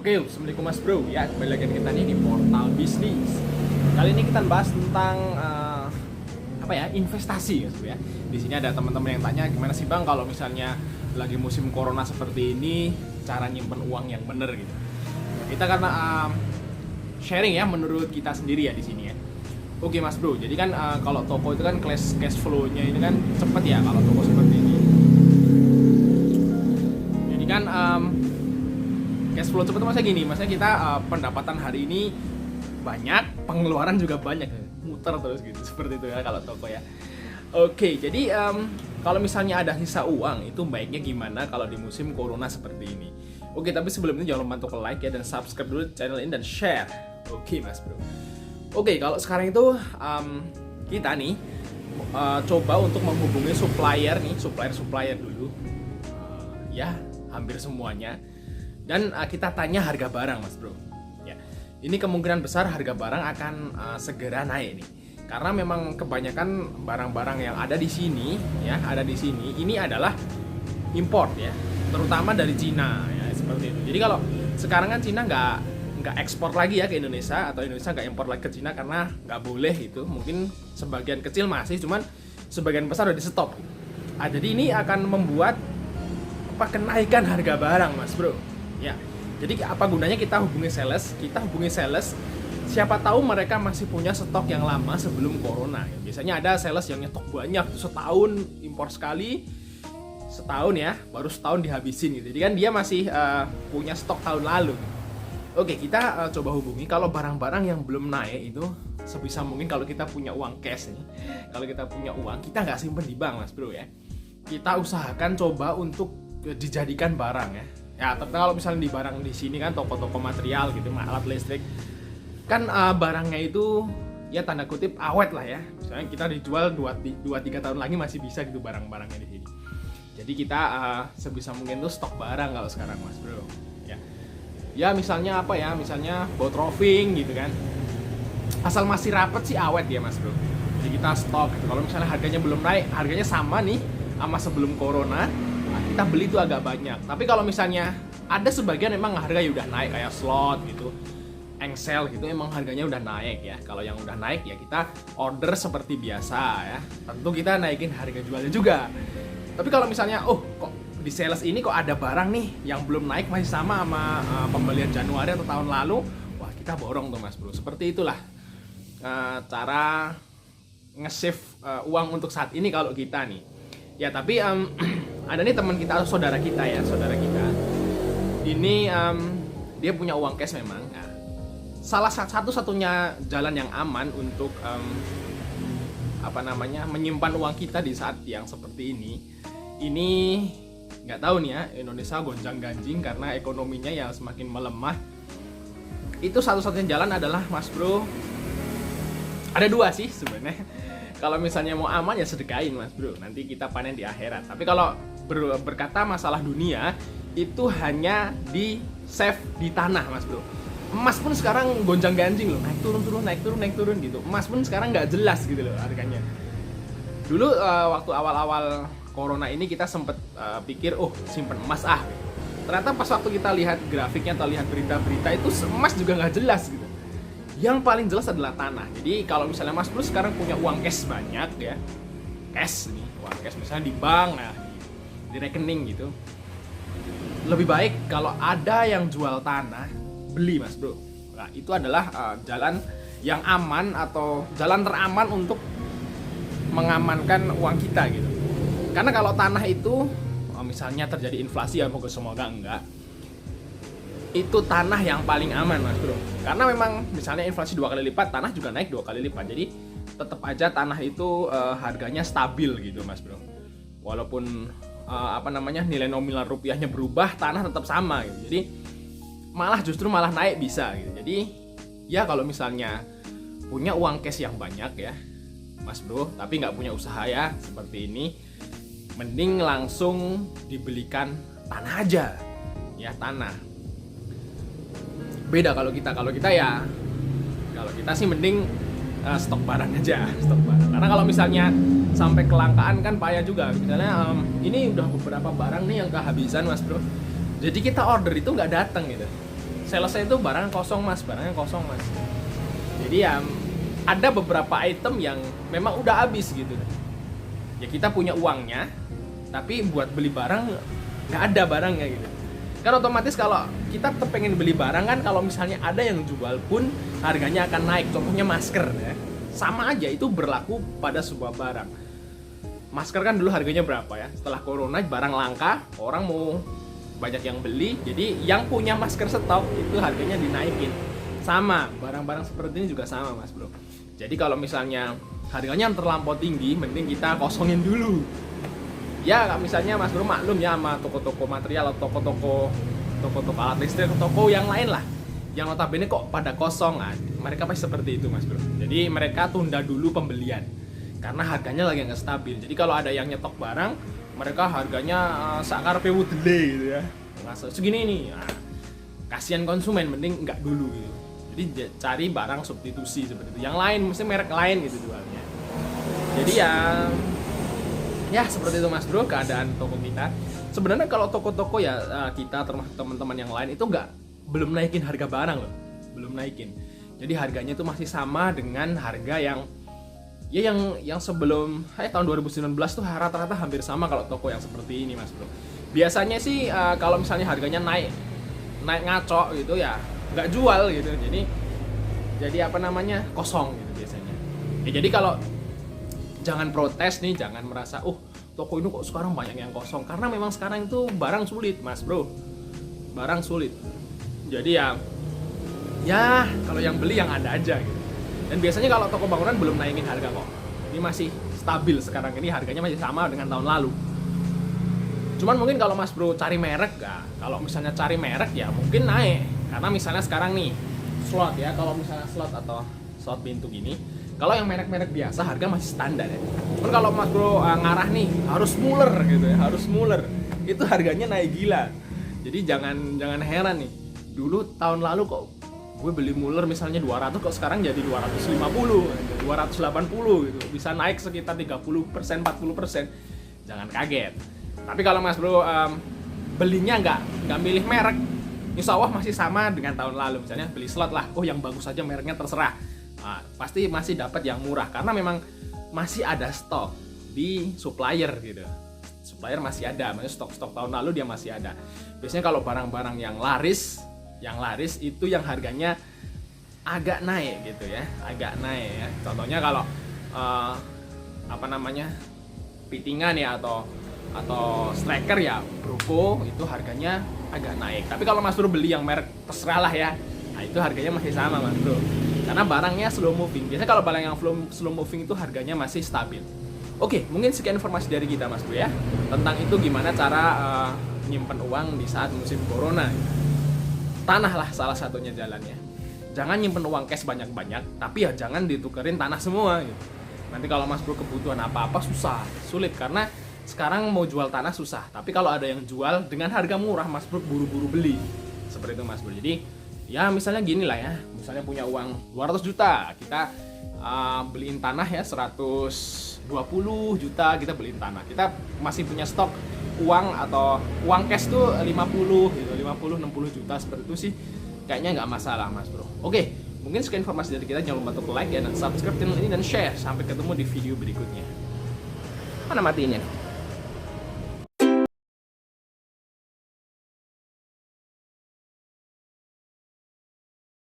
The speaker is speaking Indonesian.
Oke, assalamualaikum Mas Bro. Ya, kembali lagi kita nih di Portal Bisnis. Kali ini kita bahas tentang investasi ya. Di sini ada teman-teman yang tanya gimana sih Bang kalau misalnya lagi musim corona seperti ini cara nyimpen uang yang bener gitu. Kita karena sharing ya menurut kita sendiri ya di sini ya. Oke Mas Bro, jadi kan kalau toko itu kan cash flow-nya ini kan cepet ya kalau toko seperti ini. Jadi kan cash flow cepet maksudnya gini, maksudnya kita pendapatan hari ini banyak, pengeluaran juga banyak, muter terus gitu, seperti itu ya kalau toko ya. Oke, jadi kalau misalnya ada sisa uang itu baiknya gimana kalau di musim corona seperti ini. Oke, tapi sebelum itu jangan lupa untuk like ya dan subscribe dulu channel ini dan share. Oke Mas Bro. Oke, kalau sekarang itu kita nih coba untuk menghubungi supplier dulu, ya hampir semuanya. Dan kita tanya harga barang Mas Bro ya. Ini kemungkinan besar harga barang akan segera naik nih. Karena memang kebanyakan barang-barang yang ada di sini ya, ini adalah import ya, terutama dari Cina ya, seperti itu. Jadi kalau sekarang kan Cina nggak ekspor lagi ya ke Indonesia, atau Indonesia nggak impor lagi ke Cina karena nggak boleh itu. Mungkin sebagian kecil masih, cuman sebagian besar udah di stop. Jadi ini akan membuat kenaikan harga barang Mas Bro. Ya, jadi apa gunanya kita hubungi sales? Siapa tahu mereka masih punya stok yang lama sebelum corona. Biasanya ada sales yang nyetok banyak, setahun impor sekali, setahun ya, baru setahun dihabisin gitu. Jadi kan dia masih punya stok tahun lalu. Oke, kita coba hubungi. Kalau barang-barang yang belum naik itu, sebisa mungkin kalau kita punya uang cash nih, kalau kita punya uang, kita nggak simpen di bank Mas Bro ya. Kita usahakan coba untuk dijadikan barang ya. Ya, tapi kalau misalnya di barang di sini kan toko-toko material gitu, alat listrik, kan barangnya itu ya tanda kutip awet lah ya. Misalnya kita dijual 2-3 tahun lagi masih bisa gitu barang-barangnya di sini. Jadi kita sebisa mungkin tuh stok barang kalau sekarang Mas Bro. Ya. Ya misalnya apa ya? Misalnya bot roving gitu kan. Asal masih rapet sih awet ya Mas Bro. Jadi kita stok gitu. Kalau misalnya harganya belum naik, harganya sama nih sama sebelum corona, kita beli itu agak banyak. Tapi kalau misalnya ada sebagian emang harganya udah naik kayak slot gitu, engsel gitu, emang harganya udah naik ya. Kalau yang udah naik ya kita order seperti biasa ya. Tentu kita naikin harga jualnya juga. Tapi kalau misalnya kok di sales ini kok ada barang nih yang belum naik masih sama pembelian Januari atau tahun lalu, wah kita borong tuh Mas Bro. Seperti itulah cara nge-save uang untuk saat ini kalau kita nih. Ya tapi ada nih teman kita, saudara kita. Ini dia punya uang cash memang. Nah, salah satu-satunya jalan yang aman untuk menyimpan uang kita di saat yang seperti ini nggak tahu nih ya, Indonesia gonjang-ganjing karena ekonominya yang semakin melemah. Itu satu-satunya jalan adalah Mas Bro, ada dua sih sebenarnya. Kalau misalnya mau aman ya sedekahin Mas Bro, nanti kita panen di akhirat. Tapi kalau berkata masalah dunia, itu hanya di save di tanah Mas Bro. Emas pun sekarang gonjang-ganjing loh, naik turun gitu. Emas pun sekarang nggak jelas gitu loh harganya. Dulu waktu awal-awal corona ini kita sempet pikir simpen emas Ternyata pas waktu kita lihat grafiknya atau lihat berita-berita itu emas juga nggak jelas gitu. Yang paling jelas adalah tanah. Jadi kalau misalnya Mas Bro sekarang punya uang cash banyak ya, uang cash misalnya di bank, di rekening gitu, lebih baik kalau ada yang jual tanah, beli Mas Bro. Nah, itu adalah jalan yang aman atau jalan teraman untuk mengamankan uang kita gitu. Karena kalau tanah itu misalnya terjadi inflasi ya, semoga enggak, itu tanah yang paling aman Mas Bro. Karena memang misalnya inflasi 2 kali lipat, tanah juga naik 2 kali lipat. Jadi tetap aja tanah itu harganya stabil gitu Mas Bro. Walaupun nilai nominal rupiahnya berubah, tanah tetap sama gitu. Jadi justru malah naik bisa gitu. Jadi ya kalau misalnya punya uang cash yang banyak ya Mas Bro, tapi nggak punya usaha ya seperti ini, mending langsung dibelikan tanah aja ya, tanah. Beda kalau kita sih mending stok barang aja, karena kalau misalnya sampai kelangkaan kan payah juga. Misalnya ini udah beberapa barang nih yang kehabisan Mas Bro, jadi kita order itu nggak datang gitu. salesnya itu barangnya kosong mas. Jadi ya ada beberapa item yang memang udah habis gitu. Ya kita punya uangnya, tapi buat beli barang nggak ada barangnya gitu. Kan otomatis kalau kita tetap pengen beli barang kan, kalau misalnya ada yang jual pun harganya akan naik. Contohnya masker ya, sama aja itu berlaku pada sebuah barang. Masker kan dulu harganya berapa ya? Setelah corona barang langka, orang mau banyak yang beli, jadi yang punya masker stok itu harganya dinaikin. Sama, barang-barang seperti ini juga sama mas bro. Jadi kalau misalnya harganya terlampau tinggi, mending kita kosongin dulu. Ya misalnya mas bro maklum ya sama toko-toko material atau toko-toko alat listrik, toko yang lain lah, yang notabene kok pada kosong, mereka pasti seperti itu mas bro. Jadi mereka tunda dulu pembelian karena harganya lagi nggak stabil. Jadi kalau ada yang nyetok barang, mereka harganya sakarepe delay gitu ya, nggak segini nih. Kasihan konsumen, mending nggak dulu gitu. Jadi cari barang substitusi seperti itu, yang lain, mesti merek lain gitu jualnya. Jadi ya seperti itu mas bro keadaan toko kita. Sebenarnya kalau toko-toko ya kita termasuk teman-teman yang lain itu belum naikin harga barang loh, belum naikin. Jadi harganya itu masih sama dengan harga yang sebelum tahun 2019 tuh rata-rata hampir sama kalau toko yang seperti ini mas bro. Biasanya sih kalau misalnya harganya naik ngaco gitu ya nggak jual gitu, jadi kosong gitu biasanya ya. Jadi kalau jangan protes nih, jangan merasa toko ini kok sekarang banyak yang kosong, karena memang sekarang itu barang sulit mas bro, barang sulit. Jadi ya kalau yang beli yang ada aja gitu. Dan biasanya kalau toko bangunan belum naikin harga kok, ini masih stabil sekarang ini, harganya masih sama dengan tahun lalu. Cuman mungkin kalau mas bro cari merek, kalau misalnya cari merek ya mungkin naik. Karena misalnya sekarang nih slot ya, kalau misalnya slot atau slot pintu gini, kalau yang merek-merek biasa harga masih standar ya. Kan kalau mas bro ngarah nih harus Muller gitu ya, harus Muller, itu harganya naik gila. Jadi jangan heran nih, dulu tahun lalu kok gue beli Muller misalnya 200, kok sekarang jadi 250, 280 gitu, bisa naik sekitar 30%, 40%. Jangan kaget. Tapi kalau mas bro belinya nggak milih merek, insya Allah masih sama dengan tahun lalu. Misalnya beli slot lah, yang bagus aja mereknya terserah, pasti masih dapat yang murah karena memang masih ada stok di supplier gitu. Supplier masih ada, maksudnya stok tahun lalu dia masih ada. Biasanya kalau barang-barang yang laris itu yang harganya agak naik gitu ya, agak naik ya. Contohnya kalau fittingan ya atau striker ya, Broko itu harganya agak naik. Tapi kalau mas bro beli yang merek terserah lah ya, itu harganya masih sama mas bro, karena barangnya slow moving. Biasanya kalau barang yang slow moving itu harganya masih stabil. Oke, mungkin sekian informasi dari kita mas bro ya, tentang itu gimana cara nyimpen uang di saat musim corona. Tanah lah salah satunya jalannya. Jangan nyimpen uang cash banyak-banyak, tapi ya jangan ditukerin tanah semua gitu. Nanti kalau mas bro kebutuhan apa-apa sulit, karena sekarang mau jual tanah susah. Tapi kalau ada yang jual dengan harga murah, mas bro buru-buru beli. Seperti itu mas bro. Jadi ya misalnya gini lah ya, misalnya punya uang 200 juta, kita beliin tanah ya 120 juta, kita beliin tanah. Kita masih punya stok uang atau uang cash tuh 50 gitu, 50-60 juta, seperti itu sih kayaknya nggak masalah mas bro. Oke, mungkin sekian informasi dari kita. Jangan lupa untuk like ya, dan subscribe channel ini dan share. Sampai ketemu di video berikutnya. Mana matiin ya?